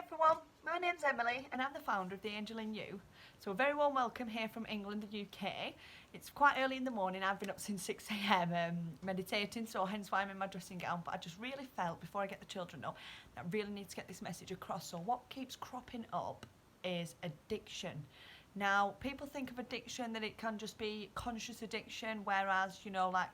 everyone, my name's Emily and I'm the founder of The Angel in You. So a very warm welcome here from England, the UK. It's quite early in the morning, I've been up since 6 a.m. Meditating, so hence why I'm in my dressing gown, but I just really felt, before I get the children up, that I really need to get this message across. So what keeps cropping up is addiction. Now, people think of addiction that it can just be conscious addiction, whereas, like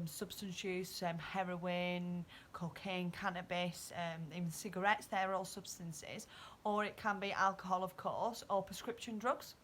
substance use, heroin, cocaine, cannabis, even cigarettes, they're all substances. Or it can be alcohol, of course, or prescription drugs.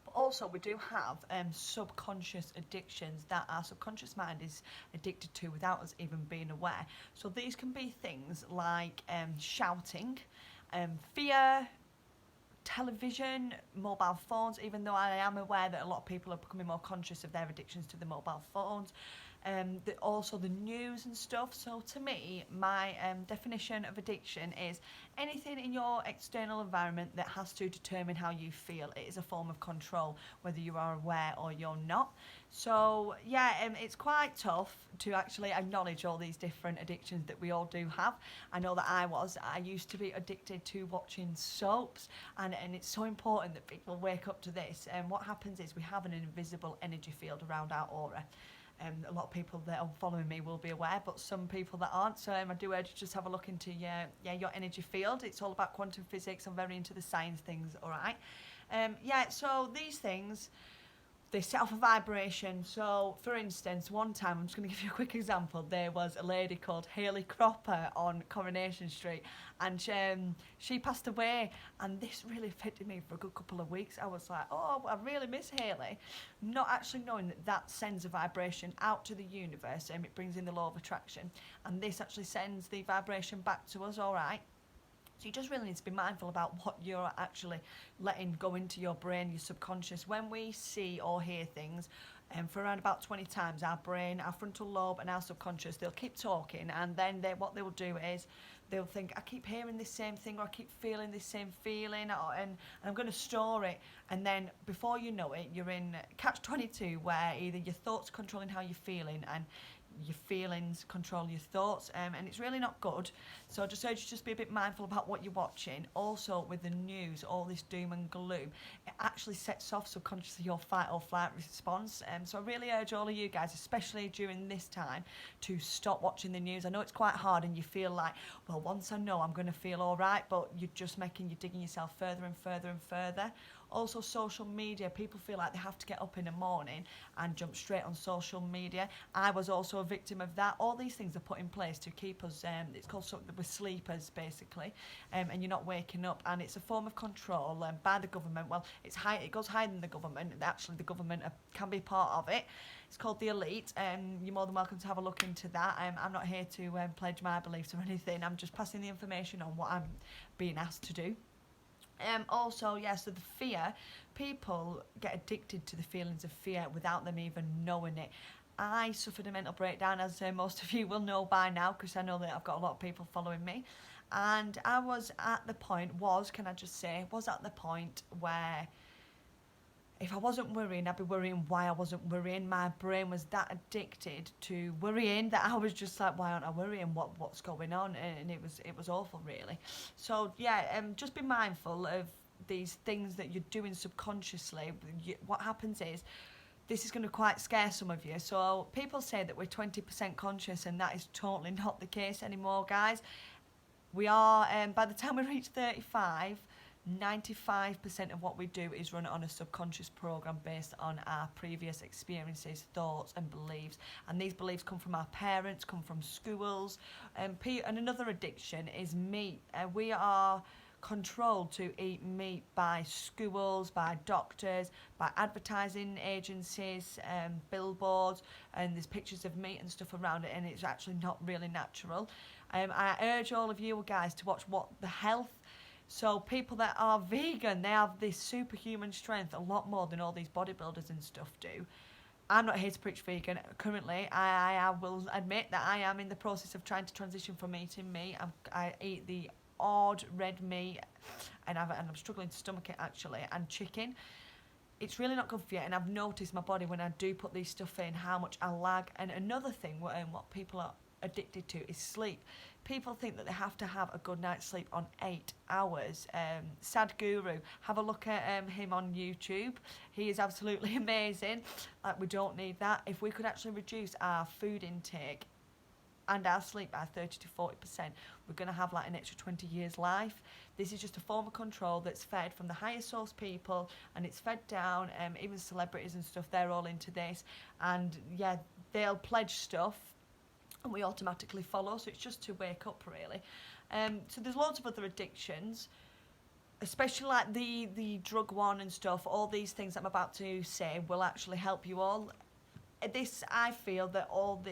But also we do have subconscious addictions that our subconscious mind is addicted to without us even being aware. So these can be things like shouting, fear, television, mobile phones, even though I am aware that a lot of people are becoming more conscious of their addictions to the mobile phones, also the news and stuff. So to me, my definition of addiction is anything in your external environment that has to determine how you feel. It is a form of control, whether you are aware or you're not. So yeah, it's quite tough to actually acknowledge all these different addictions that we all do have. I know that I used to be addicted to watching soaps, and it's so important that people wake up to this. And what happens is we have an invisible energy field around our aura. A lot of people that are following me will be aware, but some people that aren't. So I do urge you to just have a look into your energy field. It's all about quantum physics. I'm very into the science things, all right? So these things, they set off a vibration. So, for instance, one time, I'm just going to give you a quick example. There was a lady called Hayley Cropper on Coronation Street, and she passed away, and this really affected me for a good couple of weeks. I was like, oh, I really miss Hayley, not actually knowing that sends a vibration out to the universe, and it brings in the law of attraction, and this actually sends the vibration back to us, all right? So you just really need to be mindful about what you're actually letting go into your brain, your subconscious. When we see or hear things, for around about 20 times, our brain, our frontal lobe and our subconscious, they'll keep talking, and then what they will do is they'll think, I keep hearing this same thing, or I keep feeling this same feeling, and I'm going to store it. And then before you know it, you're in catch-22, where either your thoughts are controlling how you're feeling and your feelings control your thoughts, and it's really not good. So I just urge you to just be a bit mindful about what you're watching. Also with the news, all this doom and gloom, it actually sets off subconsciously your fight or flight response. So I really urge all of you guys, especially during this time, to stop watching the news. I know it's quite hard and you feel like, well, once I know I'm going to feel all right, but you're digging yourself further and further and further. Also social media, people feel like they have to get up in the morning and jump straight on social media. I was also a victim of that. All these things are put in place to keep us, it's called something, we're sleepers basically, and you're not waking up, and it's a form of control by the government. Well, it goes higher than the government. Actually, the government can be part of it. It's called the elite, and you're more than welcome to have a look into that. I'm not here to pledge my beliefs or anything. I'm just passing the information on what I'm being asked to do. So the fear, people get addicted to the feelings of fear without them even knowing it. I suffered a mental breakdown, as most of you will know by now, because I know that I've got a lot of people following me. And I was at the point where if I wasn't worrying, I'd be worrying why I wasn't worrying. My brain was that addicted to worrying that I was just like, why aren't I worrying? What's going on? And it was awful, really. So just be mindful of these things that you're doing subconsciously. What happens is, this is going to quite scare some of you. So people say that we're 20% conscious, and that is totally not the case anymore, guys. We are, by the time we reach 35, 95% of what we do is run on a subconscious program based on our previous experiences, thoughts and beliefs. And these beliefs come from our parents, come from schools. And another addiction is meat. We are controlled to eat meat by schools, by doctors, by advertising agencies, billboards, and there's pictures of meat and stuff around it, and it's actually not really natural. I urge all of you guys to watch What the Health. So people that are vegan, they have this superhuman strength, a lot more than all these bodybuilders and stuff do. I'm not here to preach vegan. Currently, I will admit that I am in the process of trying to transition from eating meat. I eat the odd red meat, and I'm struggling to stomach it, actually, and chicken. It's really not good for you, and I've noticed my body when I do put these stuff in, how much I lag. And another thing, what people are addicted to is sleep. people think that they have to have a good night's sleep on 8 hours. Sad Guru, have a look at him on YouTube. He is absolutely amazing. Like, we don't need that. If we could actually reduce our food intake and our sleep by 30 to 40%, we're going to have like an extra 20 years life. This is just a form of control that's fed from the higher source people, and it's fed down. Even celebrities and stuff, they're all into this, and yeah, they'll pledge stuff and we automatically follow. So it's just to wake up, really. So there's loads of other addictions, especially like the drug one and stuff. All these things that I'm about to say will actually help you all. This, I feel that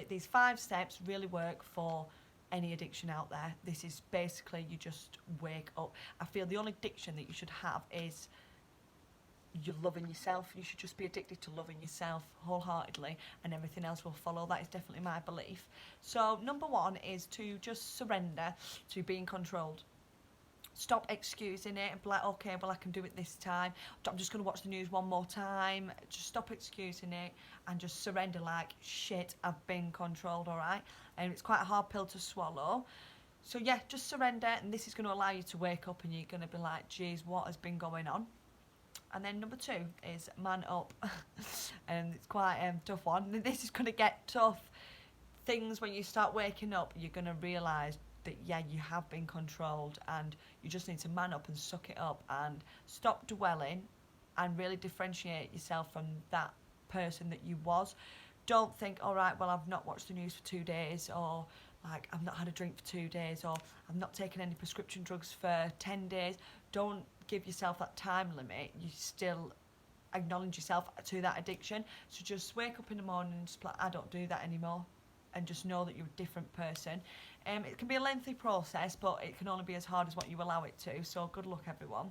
these 5 steps really work for any addiction out there. This is basically, you just wake up. I feel the only addiction that you should have is you're loving yourself. You should just be addicted to loving yourself wholeheartedly, and everything else will follow. That is definitely my belief. So number 1 is to just surrender to being controlled. Stop excusing it and be like, okay, well, I can do it this time. I'm just going to watch the news one more time. Just stop excusing it and just surrender, like, shit, I've been controlled, all right? And it's quite a hard pill to swallow. So, yeah, just surrender, and this is going to allow you to wake up and you're going to be like, geez, what has been going on? And then number 2 is man up. And it's quite a tough one. This is going to get tough. Things, when you start waking up, you're going to realise that, yeah, you have been controlled, and you just need to man up and suck it up and stop dwelling and really differentiate yourself from that person that you was. Don't think, all right, well, I've not watched the news for 2 days, or like, I've not had a drink for 2 days, or I've not taken any prescription drugs for 10 days. Don't give yourself that time limit. You still acknowledge yourself to that addiction. So just wake up in the morning and just be like, I don't do that anymore, and just know that you're a different person. It can be a lengthy process, but it can only be as hard as what you allow it to. So good luck, everyone.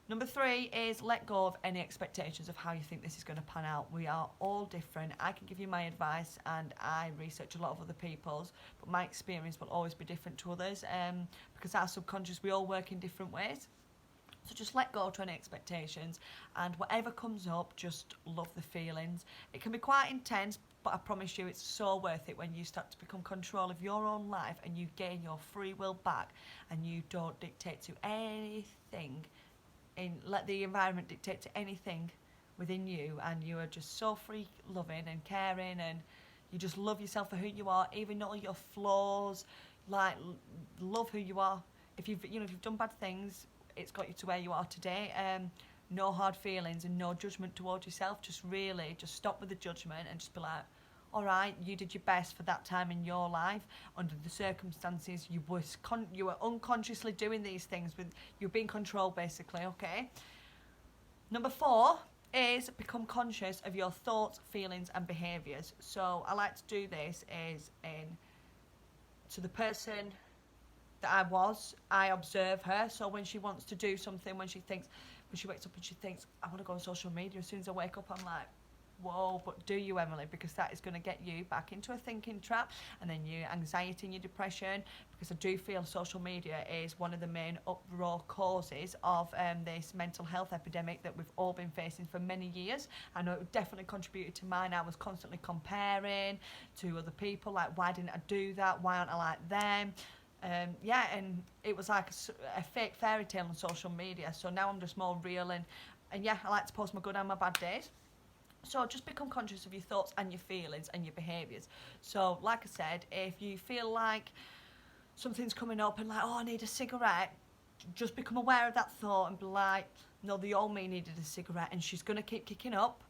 Number 3 is let go of any expectations of how you think this is going to pan out. We are all different. I can give you my advice, and I research a lot of other people's, but my experience will always be different to others, because our subconscious, we all work in different ways. So just let go of any expectations, and whatever comes up, just love the feelings. It can be quite intense, but I promise you it's so worth it when you start to become control of your own life and you gain your free will back, and you don't dictate to anything, let the environment dictate to anything within you, and you are just so free loving and caring, and you just love yourself for who you are, even all your flaws. Like, love who you are. If you've done bad things, it's got you to where you are today. No hard feelings and no judgment towards yourself. Just stop with the judgment and just be like, all right, you did your best for that time in your life. Under the circumstances, you were unconsciously doing these things. You're being controlled, basically, okay? Number 4 is become conscious of your thoughts, feelings and behaviours. So I like to do this to the person that I observe her. So when she wants to do something, when she wakes up and she thinks, I want to go on social media, as soon as I wake up, I'm like, whoa, but do you, Emily? Because that is going to get you back into a thinking trap, and then your anxiety and your depression, because I do feel social media is one of the main uproar causes of this mental health epidemic that we've all been facing for many years. I know it definitely contributed to mine. I was constantly comparing to other people, like, why didn't I do that? Why aren't I like them? And it was like a fake fairy tale on social media. So now I'm just more real, and yeah, I like to post my good and my bad days. So just become conscious of your thoughts and your feelings and your behaviours. So like I said, if you feel like something's coming up and like, oh, I need a cigarette, just become aware of that thought and be like, no, the old me needed a cigarette, and she's going to keep kicking up.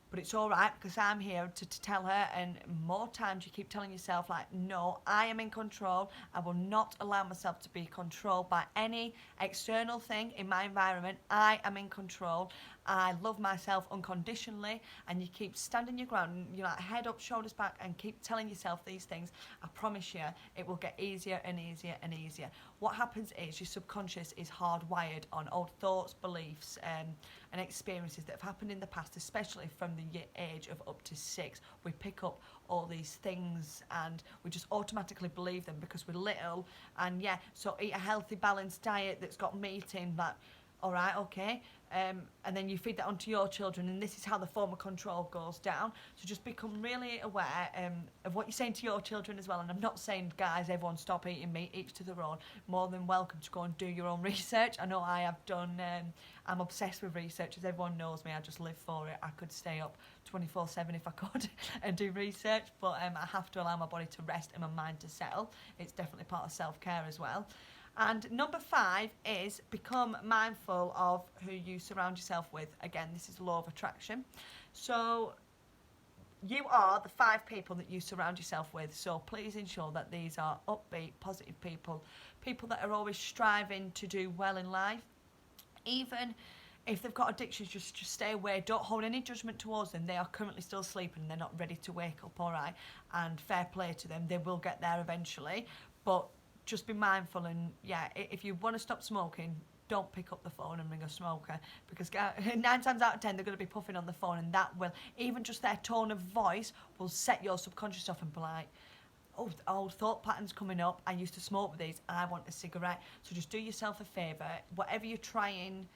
But it's all right, because I'm here to tell her, and more times you keep telling yourself, like, no, I am in control. I will not allow myself to be controlled by any external thing in my environment. I am in control. I love myself unconditionally, and you keep standing your ground, and you're like head up, shoulders back, and keep telling yourself these things. I promise you, it will get easier and easier and easier. What happens is your subconscious is hardwired on old thoughts, beliefs, and experiences that have happened in the past, especially from the age of up to 6. We pick up all these things and we just automatically believe them because we're little. And yeah, so eat a healthy, balanced diet that's got meat in, like All right, okay. And then you feed that onto your children, and this is how the form of control goes down. So just become really aware of what you're saying to your children as well. And I'm not saying, guys, everyone stop eating meat, each to their own. More than welcome to go and do your own research. I know I have done, I'm obsessed with research, as everyone knows me, I just live for it. I could stay up 24/7 if I could and do research, but I have to allow my body to rest and my mind to settle. It's definitely part of self-care as well. And number 5 is become mindful of who you surround yourself with. Again, this is law of attraction. So you are the 5 people that you surround yourself with. So please ensure that these are upbeat, positive people, people that are always striving to do well in life. Even if they've got addictions, just stay away. Don't hold any judgment towards them. They are currently still sleeping and they're not ready to wake up, all right? And fair play to them. They will get there eventually. But just be mindful, and yeah, if you want to stop smoking, don't pick up the phone and ring a smoker, because 9 times out of 10 they're going to be puffing on the phone, and that will, even just their tone of voice will set your subconscious off and be like, oh, old thought patterns coming up. I used to smoke with these, I want a cigarette. So just do yourself a favour, whatever you're trying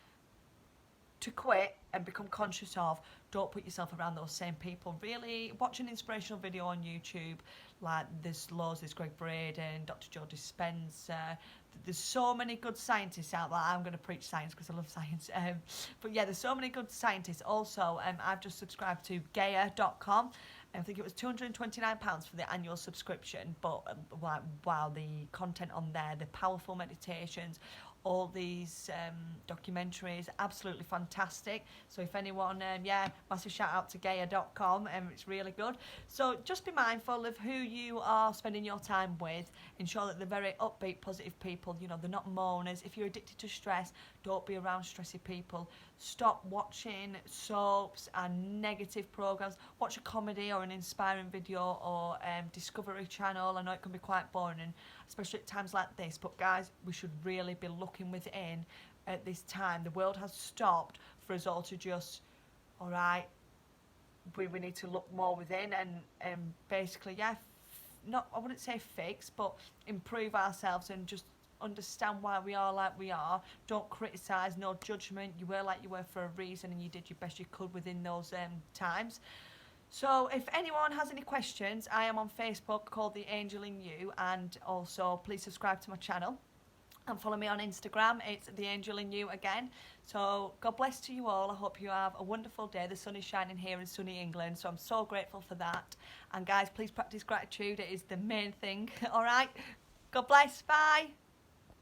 to quit and become conscious of, don't put yourself around those same people. Really watch an inspirational video on YouTube, like there's Greg Braden, Dr. Joe Dispenza. There's so many good scientists out there. I'm going to preach science because I love science. But yeah, there's so many good scientists. Also, I've just subscribed to Gaia.com. I think it was £229 for the annual subscription. But wow, the content on there, the powerful meditations, all these documentaries, absolutely fantastic. So if anyone, massive shout out to Gaia.com, it's really good. So just be mindful of who you are spending your time with. Ensure that they're very upbeat, positive people. You know, they're not moaners. If you're addicted to stress, don't be around stressy people. Stop watching soaps and negative programs. Watch a comedy or an inspiring video, or Discovery Channel. I know it can be quite boring, and especially at times like this, but guys, we should really be looking within at this time. The world has stopped for us all to just, all right, we need to look more within and basically, not, I wouldn't say fix, but improve ourselves and just understand why we are like we are. Don't criticise, no judgment. You were like you were for a reason, and you did your best you could within those times. So if anyone has any questions, I am on Facebook called The Angel in You, and also please subscribe to my channel and follow me on Instagram. It's The Angel in You again. So God bless to you all. I hope you have a wonderful day. The sun is shining here in sunny England, so I'm so grateful for that. And guys, please practice gratitude. It is the main thing. All right. God bless. Bye.